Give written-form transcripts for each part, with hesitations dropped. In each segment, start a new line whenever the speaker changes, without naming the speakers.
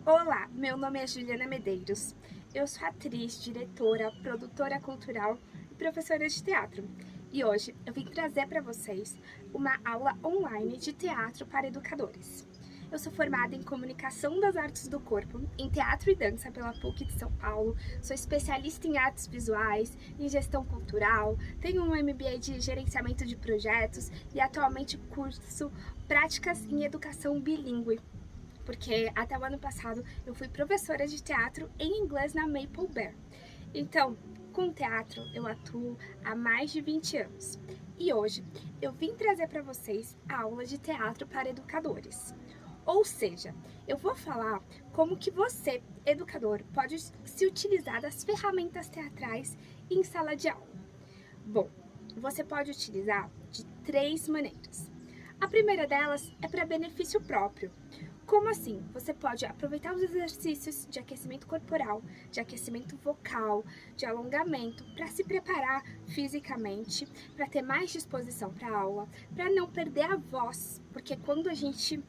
Olá, meu nome é Juliana Medeiros. Eu sou atriz, diretora, produtora cultural e professora de teatro. E hoje eu vim trazer para vocês uma aula online de teatro para educadores. Eu sou formada em Comunicação das Artes do Corpo, em Teatro e Dança pela PUC de São Paulo, sou especialista em artes visuais, em gestão cultural, tenho um MBA de gerenciamento de projetos e atualmente curso práticas em educação bilíngue, porque até o ano passado eu fui professora de teatro em inglês na Maple Bear. Então, com teatro eu atuo há mais de 20 anos. E hoje eu vim trazer para vocês a aula de teatro para educadores. Ou seja, eu vou falar como que você, educador, pode se utilizar das ferramentas teatrais em sala de aula. Bom, você pode utilizar de 3 maneiras. A primeira delas é para benefício próprio. Como assim? Você pode aproveitar os exercícios de aquecimento corporal, de aquecimento vocal, de alongamento, para se preparar fisicamente, para ter mais disposição para a aula, para não perder a voz, porque quando a gente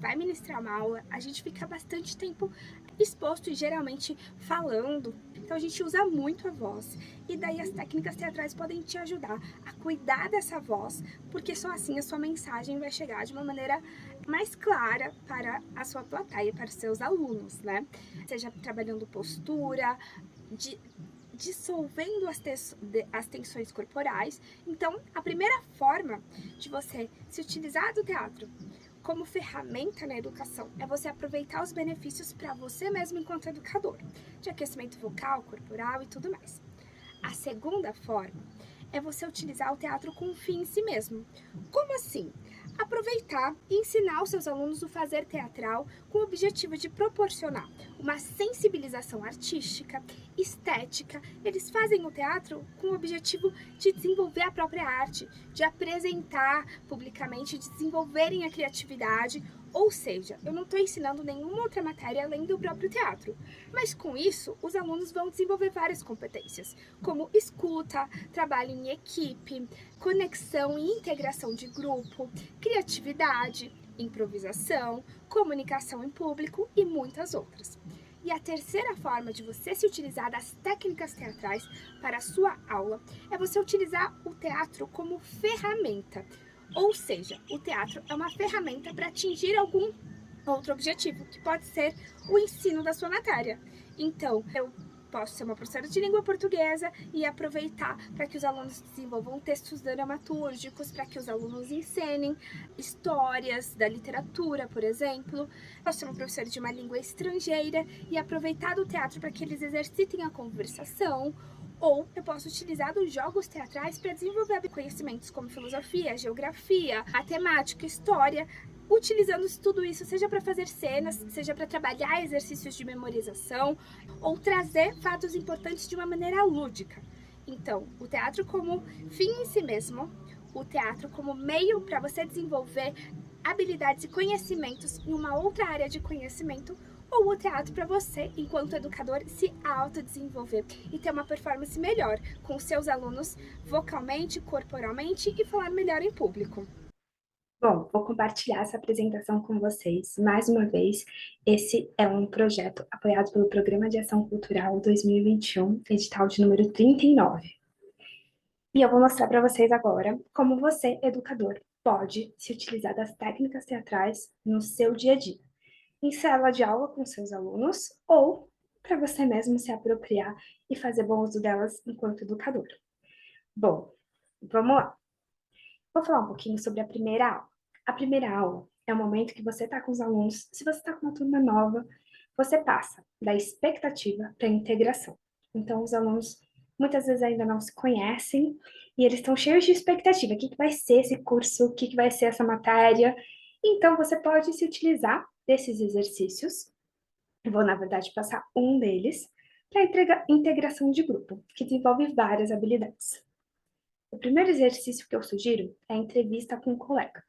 vai ministrar uma aula, a gente fica bastante tempo exposto e geralmente falando, então a gente usa muito a voz, e daí as técnicas teatrais podem te ajudar a cuidar dessa voz, porque só assim a sua mensagem vai chegar de uma maneira mais clara para a sua plateia, para os seus alunos, né? Seja trabalhando postura, dissolvendo as tensões corporais. Então, a primeira forma de você se utilizar do teatro como ferramenta na educação é você aproveitar os benefícios para você mesmo enquanto educador, de aquecimento vocal, corporal e tudo mais. A segunda forma é você utilizar o teatro com um fim em si mesmo. Como assim? Aproveitar e ensinar os seus alunos o fazer teatral com o objetivo de proporcionar uma sensibilização artística, estética. Eles fazem o teatro com o objetivo de desenvolver a própria arte, de apresentar publicamente, de desenvolverem a criatividade. Ou seja, eu não estou ensinando nenhuma outra matéria além do próprio teatro, mas com isso os alunos vão desenvolver várias competências, como escuta, trabalho em equipe, conexão e integração de grupo, criatividade, improvisação, comunicação em público e muitas outras. E a terceira forma de você se utilizar das técnicas teatrais para a sua aula é você utilizar o teatro como ferramenta. Ou seja, o teatro é uma ferramenta para atingir algum outro objetivo, que pode ser o ensino da sua matéria. Então, eu posso ser uma professora de língua portuguesa e aproveitar para que os alunos desenvolvam textos dramatúrgicos, para que os alunos encenem histórias da literatura, por exemplo. Posso ser uma professora de uma língua estrangeira e aproveitar do teatro para que eles exercitem a conversação. Ou eu posso utilizar dos jogos teatrais para desenvolver conhecimentos como filosofia, geografia, matemática, história, utilizando tudo isso, seja para fazer cenas, seja para trabalhar exercícios de memorização, ou trazer fatos importantes de uma maneira lúdica. Então, o teatro como fim em si mesmo, o teatro como meio para você desenvolver habilidades e conhecimentos em uma outra área de conhecimento, ou o teatro para você, enquanto educador, se autodesenvolver e ter uma performance melhor com seus alunos vocalmente, corporalmente e falar melhor em público.
Bom, vou compartilhar essa apresentação com vocês. Mais uma vez, esse é um projeto apoiado pelo Programa de Ação Cultural 2021, edital de número 39. E eu vou mostrar para vocês agora como você, educador, pode se utilizar das técnicas teatrais no seu dia a dia, em sala de aula com seus alunos ou para você mesmo se apropriar e fazer bom uso delas enquanto educador. Bom, vamos lá. Vou falar um pouquinho sobre a primeira aula. A primeira aula é o momento que você está com os alunos. Se você está com uma turma nova, você passa da expectativa para a integração. Então, os alunos muitas vezes ainda não se conhecem e eles estão cheios de expectativa. O que vai ser esse curso? O que vai ser essa matéria? Então, você pode se utilizar desses exercícios. Eu vou, na verdade, passar um deles para a integração de grupo, que desenvolve várias habilidades. O primeiro exercício que eu sugiro é a entrevista com um colega.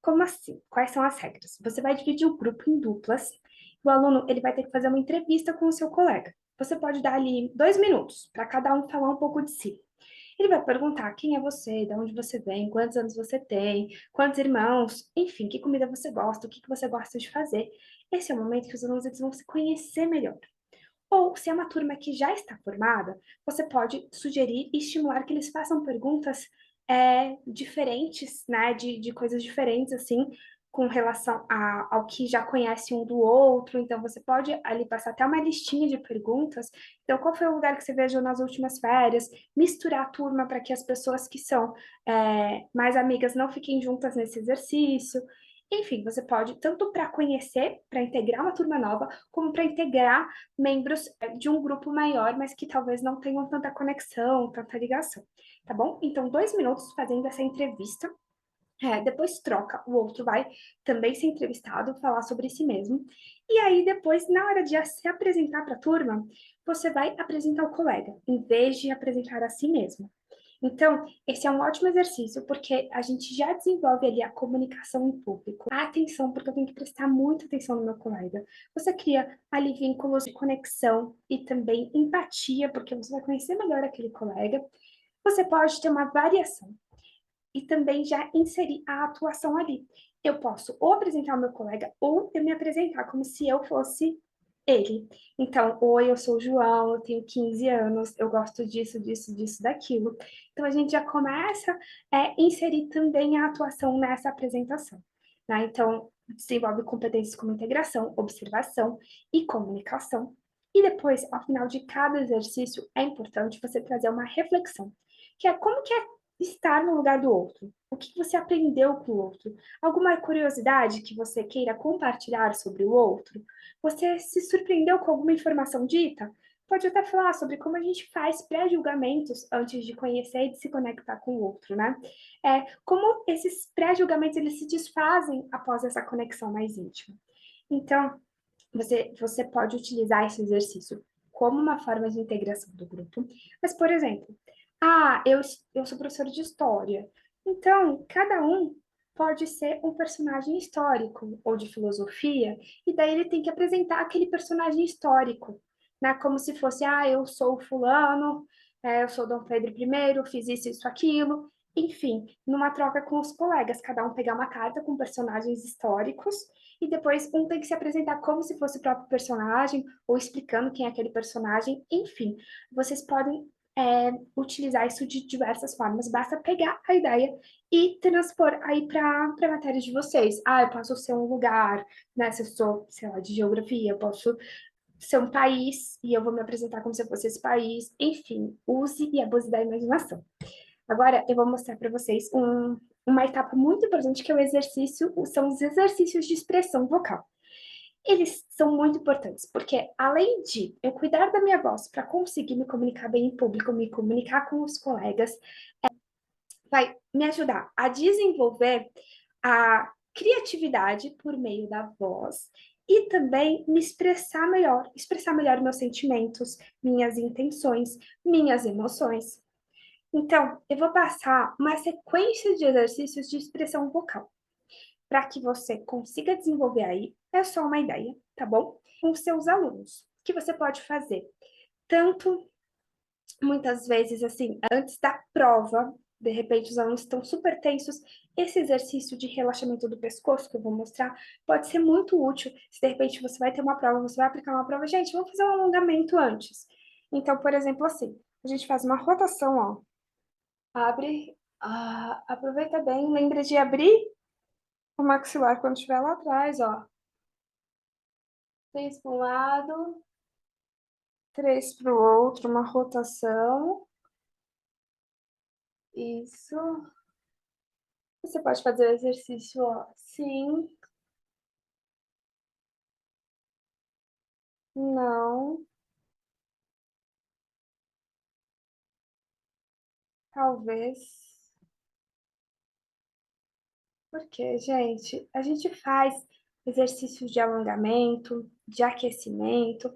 Como assim? Quais são as regras? Você vai dividir o grupo em duplas. O aluno ele vai ter que fazer uma entrevista com o seu colega. Você pode dar ali 2 minutos para cada um falar um pouco de si. Ele vai perguntar quem é você, de onde você vem, quantos anos você tem, quantos irmãos, enfim, que comida você gosta, o que você gosta de fazer. esse é o momento que os alunos eles vão se conhecer melhor. Ou, se é uma turma que já está formada, você pode sugerir e estimular que eles façam perguntas diferentes, né, de coisas diferentes, assim, com relação ao que já conhece um do outro. Então, você pode ali passar até uma listinha de perguntas. Então, qual foi o lugar que você viajou nas últimas férias? Misturar a turma para que as pessoas que são mais amigas não fiquem juntas nesse exercício. Enfim, você pode, tanto para conhecer, para integrar uma turma nova, como para integrar membros de um grupo maior, mas que talvez não tenham tanta conexão, tanta ligação, tá bom? Então, 2 minutos fazendo essa entrevista. Depois troca, o outro vai também ser entrevistado, falar sobre si mesmo. E aí, depois, na hora de se apresentar para a turma, você vai apresentar o colega, em vez de apresentar a si mesmo. Então, esse é um ótimo exercício, porque a gente já desenvolve ali a comunicação em público, a atenção, porque eu tenho que prestar muita atenção no meu colega. Você cria ali vínculos de conexão e também empatia, porque você vai conhecer melhor aquele colega. Você pode ter uma variação e também já inserir a atuação ali. Eu posso ou apresentar o meu colega ou eu me apresentar como se eu fosse ele. Então, oi, eu sou o João, eu tenho 15 anos, eu gosto disso, disso, disso, daquilo. Então, a gente já começa a inserir também a atuação nessa apresentação. Né? Então, desenvolve competências como integração, observação e comunicação. E depois, ao final de cada exercício, é importante você trazer uma reflexão, que é como que é estar no lugar do outro. O que você aprendeu com o outro? Alguma curiosidade que você queira compartilhar sobre o outro? Você se surpreendeu com alguma informação dita? Pode até falar sobre como a gente faz pré-julgamentos antes de conhecer e de se conectar com o outro, né? Como esses pré-julgamentos eles se desfazem após essa conexão mais íntima. Então, você pode utilizar esse exercício como uma forma de integração do grupo. Mas, por exemplo, eu sou professora de história. Então, cada um pode ser um personagem histórico ou de filosofia, e daí ele tem que apresentar aquele personagem histórico, né? Como se fosse, eu sou o fulano, eu sou Dom Pedro I, fiz isso, aquilo. Enfim, numa troca com os colegas, cada um pegar uma carta com personagens históricos e depois um tem que se apresentar como se fosse o próprio personagem, ou explicando quem é aquele personagem. Enfim, vocês podem utilizar isso de diversas formas. Basta pegar a ideia e transpor aí para a matéria de vocês. Eu posso ser um lugar, né? Se eu sou, sei lá, de geografia, eu posso ser um país e eu vou me apresentar como se eu fosse esse país. Enfim, use e abuse da imaginação. Agora, eu vou mostrar para vocês uma etapa muito importante que é o exercício, são os exercícios de expressão vocal. Eles são muito importantes, porque além de eu cuidar da minha voz para conseguir me comunicar bem em público, me comunicar com os colegas, vai me ajudar a desenvolver a criatividade por meio da voz e também me expressar melhor meus sentimentos, minhas intenções, minhas emoções. Então, eu vou passar uma sequência de exercícios de expressão vocal para que você consiga desenvolver aí. É só uma ideia, tá bom? Com seus alunos, que você pode fazer tanto muitas vezes assim, antes da prova, de repente os alunos estão super tensos. Esse exercício de relaxamento do pescoço que eu vou mostrar pode ser muito útil. Se de repente você vai ter uma prova, você vai aplicar uma prova, gente, vamos fazer um alongamento antes. Então, por exemplo, assim, a gente faz uma rotação, ó. Abre, aproveita bem, lembra de abrir o maxilar quando estiver lá atrás, ó. 3 para um lado, 3 para o outro, uma rotação. Isso. Você pode fazer o exercício, ó. Sim, não, talvez. Porque, gente, a gente faz exercícios de alongamento, de aquecimento,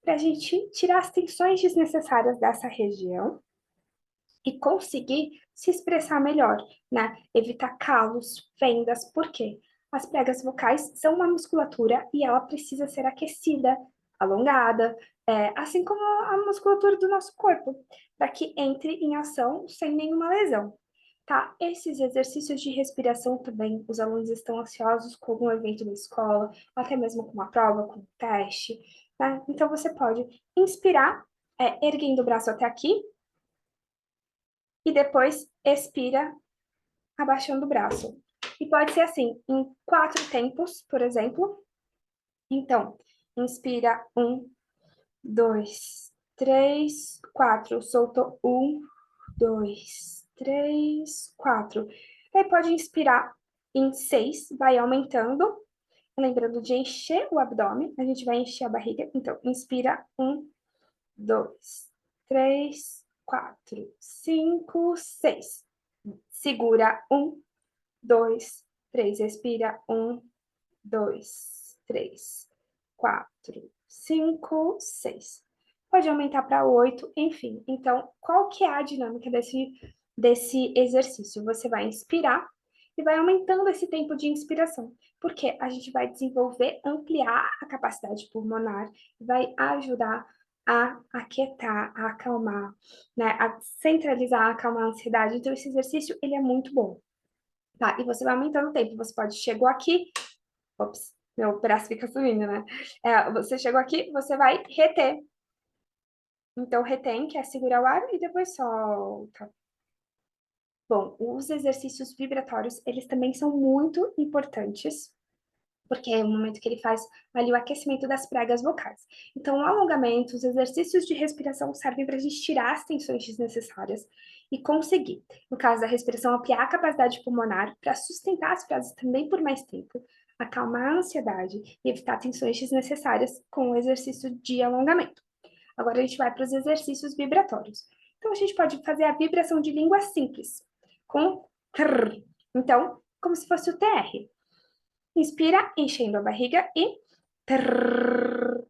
para a gente tirar as tensões desnecessárias dessa região e conseguir se expressar melhor, né? Evitar calos, fendas, por quê? As pregas vocais são uma musculatura e ela precisa ser aquecida, alongada, assim como a musculatura do nosso corpo, para que entre em ação sem nenhuma lesão. tá? Esses exercícios de respiração também, os alunos estão ansiosos com algum evento da escola, ou até mesmo com uma prova, com um teste, tá? Então, você pode inspirar, erguendo o braço até aqui, e depois expira, abaixando o braço. E pode ser assim, em 4 tempos, por exemplo. Então, inspira 1, 2, 3, 4. Soltou 1, 2, 3, 4. Aí pode inspirar em 6, vai aumentando. Lembrando de encher o abdômen, a gente vai encher a barriga. Então, inspira 1, 2, 3, 4, 5, 6. Segura 1, 2, 3. Expira 1, 2, 3, 4, 5, 6. Pode aumentar para 8, enfim. Então, qual que é a dinâmica desse exercício? Você vai inspirar e vai aumentando esse tempo de inspiração, porque a gente vai desenvolver, ampliar a capacidade pulmonar, vai ajudar a aquietar, a acalmar, né, a centralizar, a acalmar a ansiedade. Então, esse exercício, ele é muito bom. Tá, e você vai aumentando o tempo. Você pode, chegou aqui, ops, meu braço fica subindo, né? Você chegou aqui, você vai reter. Então, retém, que é segurar o ar, e depois solta. Bom, os exercícios vibratórios, eles também são muito importantes, porque é o momento que ele faz ali o aquecimento das pregas vocais. Então, o alongamento, os exercícios de respiração servem para a gente tirar as tensões desnecessárias e conseguir, no caso da respiração, ampliar a capacidade pulmonar para sustentar as frases também por mais tempo, acalmar a ansiedade e evitar tensões desnecessárias com o exercício de alongamento. Agora a gente vai para os exercícios vibratórios. Então, a gente pode fazer a vibração de língua simples, com trrr. Então, como se fosse o TR. Inspira, enchendo a barriga e trrr.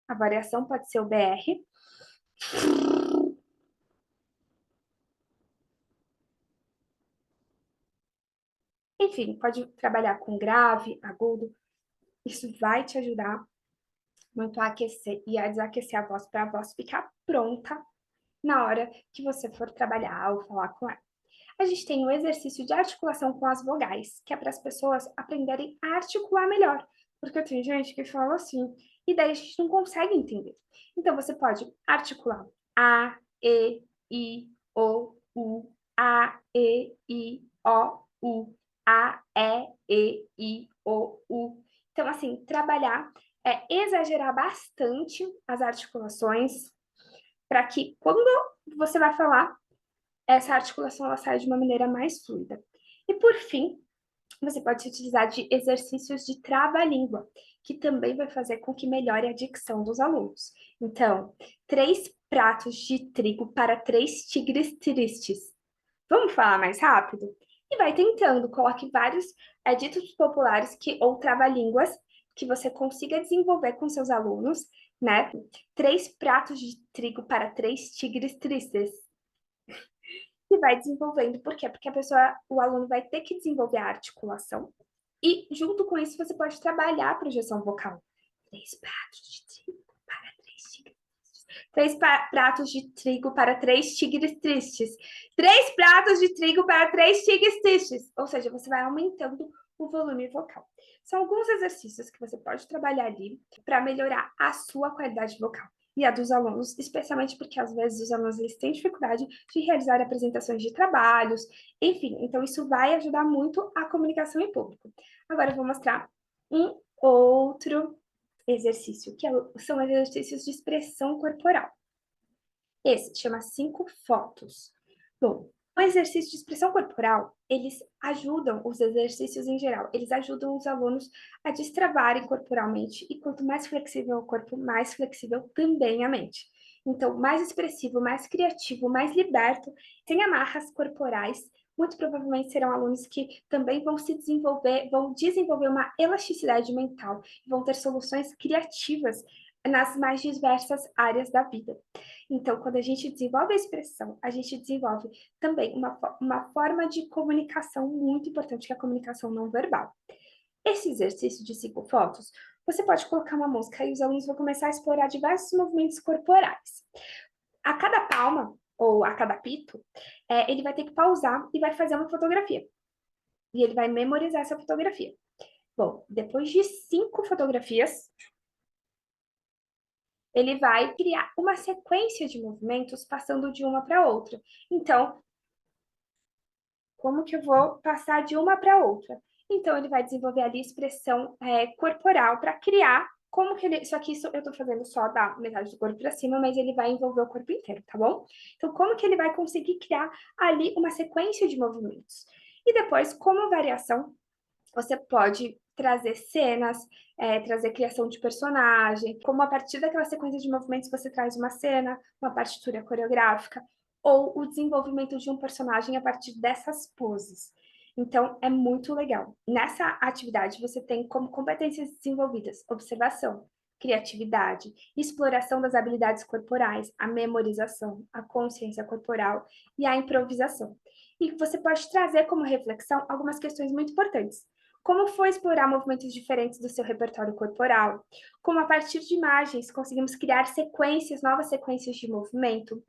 A variação pode ser o BR. Enfim, pode trabalhar com grave, agudo. Isso vai te ajudar muito a aquecer e a desaquecer a voz para a voz ficar pronta na hora que você for trabalhar ou falar com ela. A gente tem o exercício de articulação com as vogais, que é para as pessoas aprenderem a articular melhor. Porque tem gente que fala assim, e daí a gente não consegue entender. Então, você pode articular A, E, I, O, U, A, E, I, O, U, A, E, I, O, U. Então, assim, trabalhar exagerar bastante as articulações para que quando você vai falar, essa articulação ela sai de uma maneira mais fluida. E por fim, você pode se utilizar de exercícios de trava-língua, que também vai fazer com que melhore a dicção dos alunos. Então, 3 pratos de trigo para 3 tigres tristes. Vamos falar mais rápido? E vai tentando, coloque vários ditos populares ou trava-línguas que você consiga desenvolver com seus alunos, né? 3 pratos de trigo para 3 tigres tristes. E vai desenvolvendo. Por quê? Porque o aluno vai ter que desenvolver a articulação. E junto com isso, você pode trabalhar a projeção vocal. 3 pratos de trigo para 3 tigres tristes. 3 pratos de trigo para 3 tigres tristes. 3 pratos de trigo para 3 tigres tristes. Ou seja, você vai aumentando o volume vocal. São alguns exercícios que você pode trabalhar ali para melhorar a sua qualidade vocal e a dos alunos, especialmente porque às vezes os alunos eles têm dificuldade de realizar apresentações de trabalhos, enfim, então isso vai ajudar muito a comunicação em público. Agora eu vou mostrar um outro exercício, são exercícios de expressão corporal. Esse chama 5 fotos. Bom, o exercício de expressão corporal, eles ajudam, os exercícios em geral, eles ajudam os alunos a destravarem corporalmente, e quanto mais flexível o corpo, mais flexível também a mente. Então, mais expressivo, mais criativo, mais liberto, sem amarras corporais, muito provavelmente serão alunos que também vão desenvolver uma elasticidade mental, vão ter soluções criativas nas mais diversas áreas da vida. Então, quando a gente desenvolve a expressão, a gente desenvolve também uma forma de comunicação muito importante, que é a comunicação não verbal. Esse exercício de 5 fotos, você pode colocar uma música e os alunos vão começar a explorar diversos movimentos corporais. A cada palma, ou a cada apito, ele vai ter que pausar e vai fazer uma fotografia. E ele vai memorizar essa fotografia. Bom, depois de 5 fotografias, ele vai criar uma sequência de movimentos passando de uma para outra. Então, como que eu vou passar de uma para outra? Então, ele vai desenvolver ali expressão corporal para criar como que ele. Só que isso eu tô fazendo só da metade do corpo para cima, mas ele vai envolver o corpo inteiro, tá bom? Então, como que ele vai conseguir criar ali uma sequência de movimentos? E depois, como variação, você pode trazer cenas, trazer criação de personagem, como a partir daquela sequência de movimentos você traz uma cena, uma partitura coreográfica, ou o desenvolvimento de um personagem a partir dessas poses. Então, é muito legal. Nessa atividade, você tem como competências desenvolvidas observação, criatividade, exploração das habilidades corporais, a memorização, a consciência corporal e a improvisação. E você pode trazer como reflexão algumas questões muito importantes. Como foi explorar movimentos diferentes do seu repertório corporal? Como, a partir de imagens, conseguimos criar sequências, novas sequências de movimento?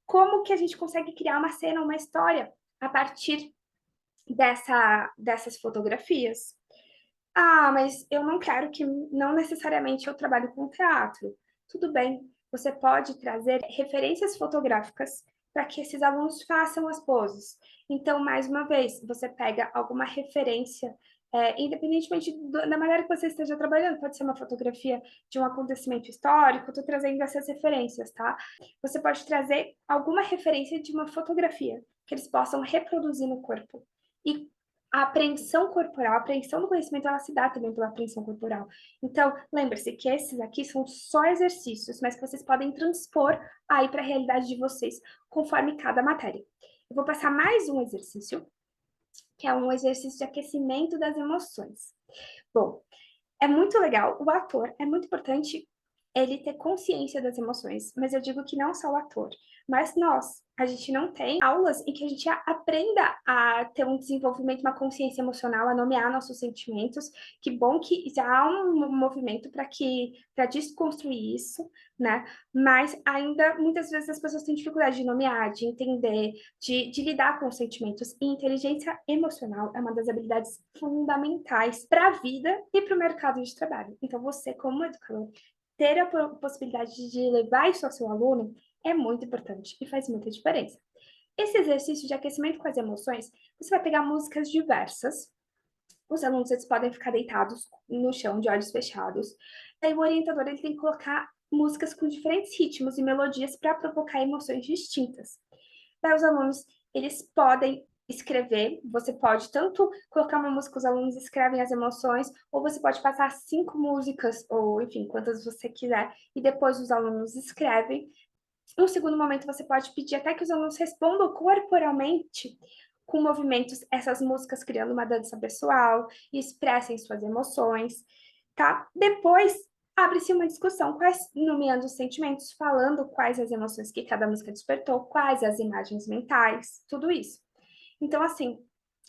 Como que a gente consegue criar uma cena, uma história, a partir dessas fotografias? Ah, mas eu não quero que, não necessariamente eu trabalhe com teatro. Tudo bem, você pode trazer referências fotográficas para que esses alunos façam as poses. Então, mais uma vez, você pega alguma referência, independentemente da maneira que você esteja trabalhando, pode ser uma fotografia de um acontecimento histórico, estou trazendo essas referências, tá? Você pode trazer alguma referência de uma fotografia que eles possam reproduzir no corpo. E a apreensão corporal, a apreensão do conhecimento, ela se dá também pela apreensão corporal. Então, lembre-se que esses aqui são só exercícios, mas que vocês podem transpor aí para a realidade de vocês, conforme cada matéria. Eu vou passar mais um exercício, que é um exercício de aquecimento das emoções. Bom, é muito legal, o ator, é muito importante ele ter consciência das emoções, mas eu digo que não só o ator, mas nós. A gente não tem aulas em que a gente aprenda a ter um desenvolvimento, uma consciência emocional, a nomear nossos sentimentos. Que bom que já há um movimento para desconstruir isso, né? Mas ainda muitas vezes as pessoas têm dificuldade de nomear, de entender, de lidar com os sentimentos. E inteligência emocional é uma das habilidades fundamentais para a vida e para o mercado de trabalho. Então, você, como educador, ter a possibilidade de levar isso ao seu aluno é muito importante e faz muita diferença. Esse exercício de aquecimento com as emoções, você vai pegar músicas diversas. Os alunos eles podem ficar deitados no chão, de olhos fechados. Aí o orientador ele tem que colocar músicas com diferentes ritmos e melodias para provocar emoções distintas. Daí os alunos eles podem escrever, você pode tanto colocar uma música, os alunos escrevem as emoções, ou você pode passar 5 músicas, ou enfim, quantas você quiser, e depois os alunos escrevem. No segundo momento, você pode pedir até que os alunos respondam corporalmente, com movimentos, essas músicas, criando uma dança pessoal, e expressem suas emoções, tá? Depois, abre-se uma discussão, nomeando os sentimentos, falando quais as emoções que cada música despertou, quais as imagens mentais, tudo isso. Então, assim,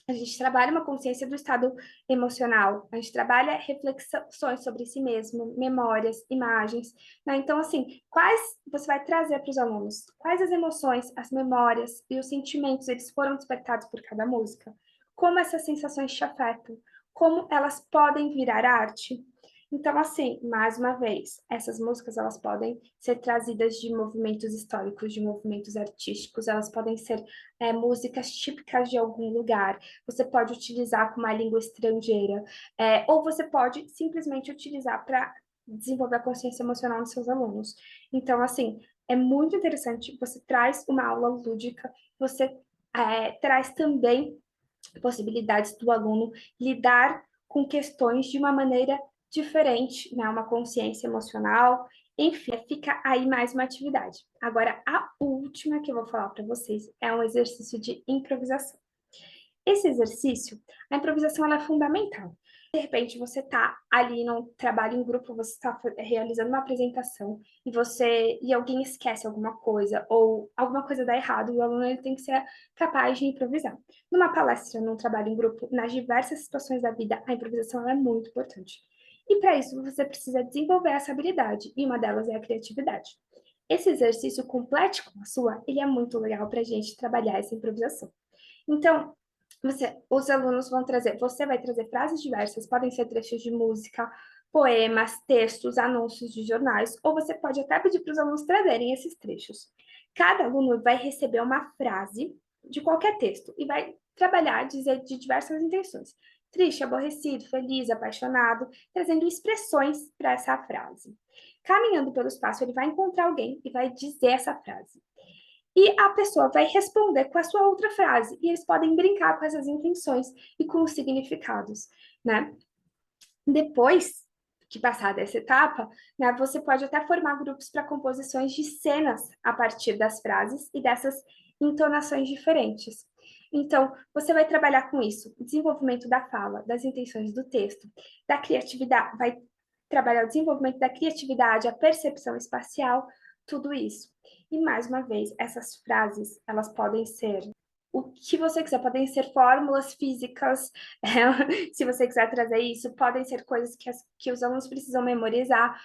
a gente trabalha uma consciência do estado emocional, a gente trabalha reflexões sobre si mesmo, memórias, imagens, né? Então, assim, quais você vai trazer para os alunos? Quais as emoções, as memórias e os sentimentos eles foram despertados por cada música? Como essas sensações te afetam? Como elas podem virar arte? Então, assim, mais uma vez, essas músicas elas podem ser trazidas de movimentos históricos, de movimentos artísticos, elas podem ser músicas típicas de algum lugar. Você pode utilizar com uma língua estrangeira, ou você pode simplesmente utilizar para desenvolver a consciência emocional nos seus alunos. Então, assim, é muito interessante. Você traz uma aula lúdica, você traz também possibilidades do aluno lidar com questões de uma maneira diferente, né? Uma consciência emocional, enfim, fica aí mais uma atividade. Agora, a última que eu vou falar para vocês é um exercício de improvisação. Esse exercício, a improvisação ela é fundamental. De repente, você está ali no trabalho em grupo, você está realizando uma apresentação e alguém esquece alguma coisa ou alguma coisa dá errado, e o aluno ele tem que ser capaz de improvisar. Numa palestra, num trabalho em grupo, nas diversas situações da vida, a improvisação é muito importante. E para isso, você precisa desenvolver essa habilidade, e uma delas é a criatividade. Esse exercício complete com a sua, ele é muito legal para a gente trabalhar essa improvisação. Então, os alunos vão trazer, você vai trazer frases diversas, podem ser trechos de música, poemas, textos, anúncios de jornais, ou você pode até pedir para os alunos trazerem esses trechos. Cada aluno vai receber uma frase de qualquer texto e vai trabalhar, dizer de diversas intenções. Triste, aborrecido, feliz, apaixonado, trazendo expressões para essa frase. Caminhando pelo espaço, ele vai encontrar alguém e vai dizer essa frase. E a pessoa vai responder com a sua outra frase. E eles podem brincar com essas intenções e com os significados, né? Depois que passar dessa etapa, né, você pode até formar grupos para composições de cenas a partir das frases e dessas entonações diferentes. Então, você vai trabalhar com isso, o desenvolvimento da fala, das intenções do texto, da criatividade, vai trabalhar o desenvolvimento da criatividade, a percepção espacial, tudo isso. E mais uma vez, essas frases, elas podem ser o que você quiser, podem ser fórmulas físicas, se você quiser trazer isso, podem ser coisas que os alunos precisam memorizar,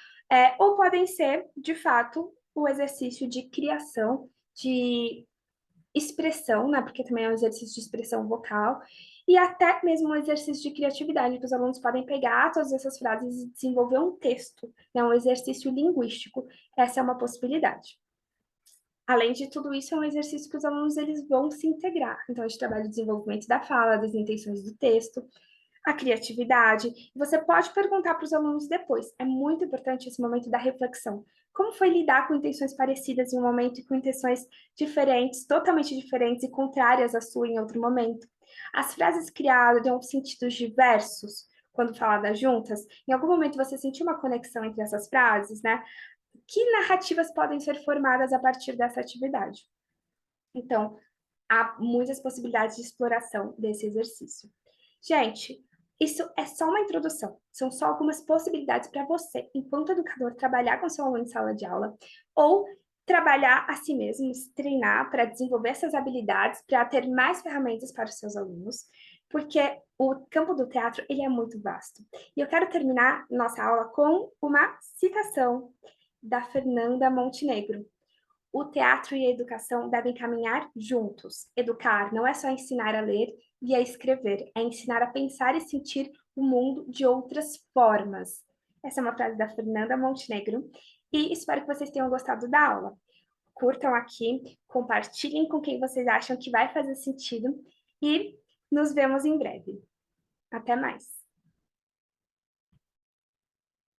ou podem ser, de fato, o exercício de criação, de expressão, né? Porque também é um exercício de expressão vocal, e até mesmo um exercício de criatividade, que os alunos podem pegar todas essas frases e desenvolver um texto, né? Um exercício linguístico. Essa é uma possibilidade. Além de tudo isso, é um exercício que os alunos eles vão se integrar. Então, a gente trabalha o desenvolvimento da fala, das intenções do texto, a criatividade. Você pode perguntar para os alunos depois. É muito importante esse momento da reflexão. Como foi lidar com intenções parecidas em um momento e com intenções diferentes, totalmente diferentes e contrárias à sua em outro momento? As frases criadas dão sentidos diversos quando faladas juntas. Em algum momento você sentiu uma conexão entre essas frases, né? Que narrativas podem ser formadas a partir dessa atividade? Então, há muitas possibilidades de exploração desse exercício. Gente, isso é só uma introdução, são só algumas possibilidades para você, enquanto educador, trabalhar com seu aluno em sala de aula ou trabalhar a si mesmo, se treinar para desenvolver essas habilidades, para ter mais ferramentas para os seus alunos, porque o campo do teatro ele é muito vasto. E eu quero terminar nossa aula com uma citação da Fernanda Montenegro. O teatro e a educação devem caminhar juntos. Educar não é só ensinar a ler e a escrever, é ensinar a pensar e sentir o mundo de outras formas. Essa é uma frase da Fernanda Montenegro e espero que vocês tenham gostado da aula. Curtam aqui, compartilhem com quem vocês acham que vai fazer sentido e nos vemos em breve. Até mais!